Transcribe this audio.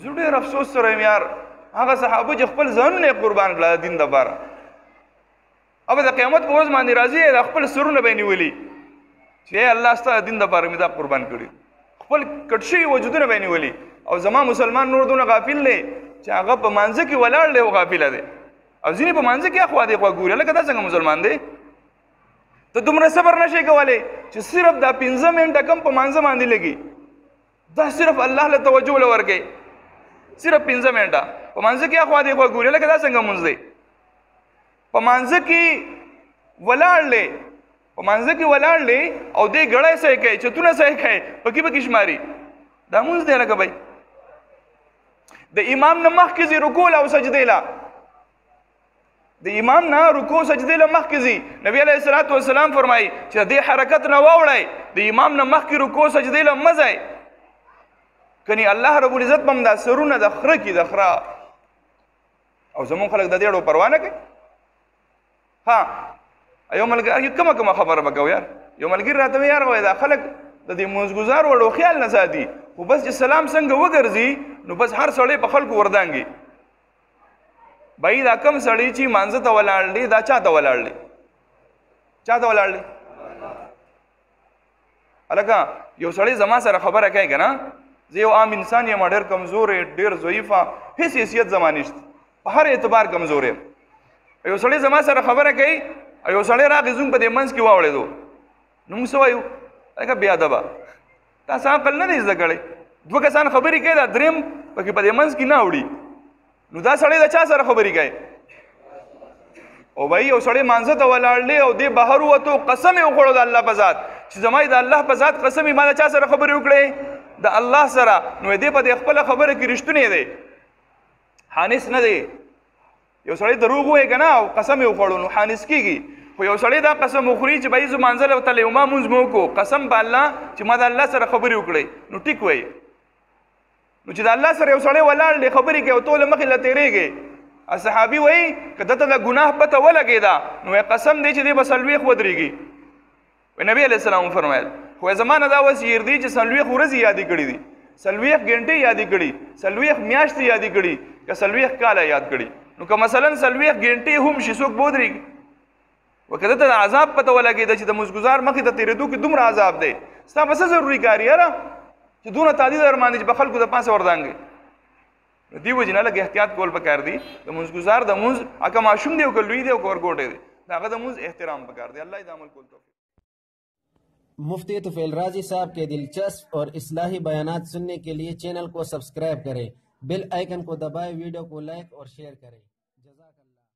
زه ډېر افسوس سره یم یار هغه صحابه چې خپل ځانونه یې قربان کړه دین دپاره अब د قیامت په ورځ باندې راځي د خپل سرونه به یې نیولي چې الله ستا دین دپاره مې دا قربان کړي خپل کټ شوي وجودونه به یې نیولي او زما مسلمان نور دونه غافل دی چې هغه په مانځه کې ولاړ دی او غافله دی او ځینې په مانځه کې اخوا دی خوا ګوري لکه دا څنګه مسلمان دی ته دومره صبر نشئ کولی چې صرف دا 15 منټه کم په مانځه باندې لګي دا صرف الله له توجه له ورکوي صرف 15 منټه په مانځه کې اخوا دی خوا ګوري لکه دا څنګه مونځ دی په مانځه کې ولاړلې په مانځه کې ولاړلې او دې ګړی صحیح کوي چتونه صحیح کوي پکې شماري دا مونځ دی لکه بھائی د امام نه مخکې ځي رکوع او سجدې له د امام نه رکوع سجدې له مخکې ځي نبی علیه الصلاة والسلام فرمایي چې دې حرکت نه واوړئ د امام نه مخکې رکوع سجدې له مه ځئ کني الله رب العزت به هم دا سرونه د خره کي د خره او زمونږ خلک د دې اړو پروا نه کوي ها یو ملګری کومه خبره به کوو یار یو ملګري راته وایي یار وایي دا خلک د دې مونځګزار وړو خیال نه ساتي خو بس چې سلام څنګه وګرځي نو بس هر سړی په خلکو وردانګي بھائی دا کم سړی چې مانځه ته ولاړ دی دا چا ته ولاړ دی چا ته ولاړ دی هلکه یو سړی زما سره خبره کوي که نه زه یو عام انسان یم ډېر کمزور ډېر ضعیفه هېڅ حیثیت زما نشته په هر اعتبار کمزور یم یو سړی زما سره خبره کوي او یو سړی راغی زموږ په دې منځ کې واوړېدو نو موږ څه وایو لکه بې ادبه تاسو عقل نه دی زده کړی دوه کسان خبرې کوي دا درېم پکې په دې منځ کې نه اوړي نو دا سړی د چا سره خبرې کوي او بھائی یو سړی مانځه ته ولاړ دی او دې بهر ووتو قسم یې وخوړو د الله په ذات چې زما د الله په ذات قسم یې ما د چا سره خبرې وکړې د الله سره نو دې په دې خپله خبره کې رښتونی دی حانس نه دی یو سړی دروغ وایي که نه او قسم یې وخوړو نو حانس کېږي خو یو سړی دا قسم وخوري چې بھائی زه مانځه له تللی ما مونځ مې وکړو قسم په الله چې ما د الله سره خبرې وکړې نو ټیک وایي نو چې د الله سره یو سړی ولاړ دی خبرې کوي او ته له مخې له تېرېږې صحابي وایي که دته د ګناه پته ولګېده نو قسم دی چې دی به څلوېښت ودرېږي نبي علیه السلام وفرمایل خو زما نه دا اوس هېر دی چې څلوېښت ورځې یادې کړي دي 40 غنټې یادې کړي 40 میاشتې یادې کړي که 40 کاله یاد کړي نو که مثلا 40 غنټې هم شي څوک به ودرېږي وکه دته د عذاب پته ولګېده چې د مزګزار مخې ته تېرېدو کې دومره عذاب دی ستا به څه ضروري کار یاره چې دونه تعدید در باندې چې په خلکو د پاسه وردانګې دې وجې نه لږ احتیاط کول پکار دی د مزګزار د مونځ که ماشوم دی او که لوی دی او که ورګوټی دی د هغه د مونځ احترام پکار دی الله یې د عمل کول توفیق मुफ्ती तुफैल राजी साहब के दिलचस्प और इस्लाही बयानात सुनने के लिए चैनल को सब्सक्राइब करें, बेल आइकन को दबाएं, वीडियो को लाइक और शेयर करें। जज़ाकल्लाह।